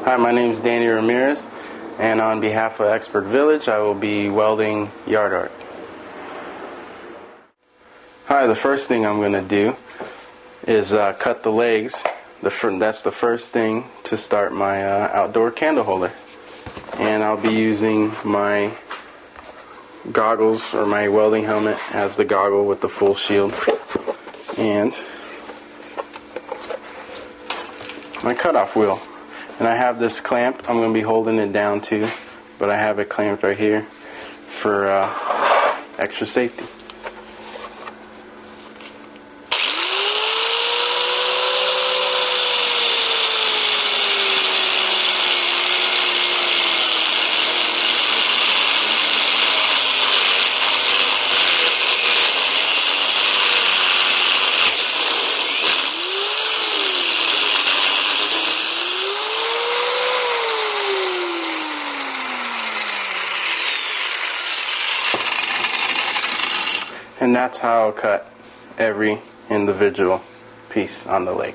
Hi, my name is Danny Ramirez, and on behalf of Expert Village, I will be welding yard art. Hi, the first thing I'm going to do is cut the legs. That's the first thing to start my outdoor candle holder. And I'll be using my goggles, or my welding helmet as the goggle with the full shield, and my cutoff wheel. And I have this clamped. I'm going to be holding it down too, but I have it clamped right here for extra safety. And that's how I'll cut every individual piece on the leg.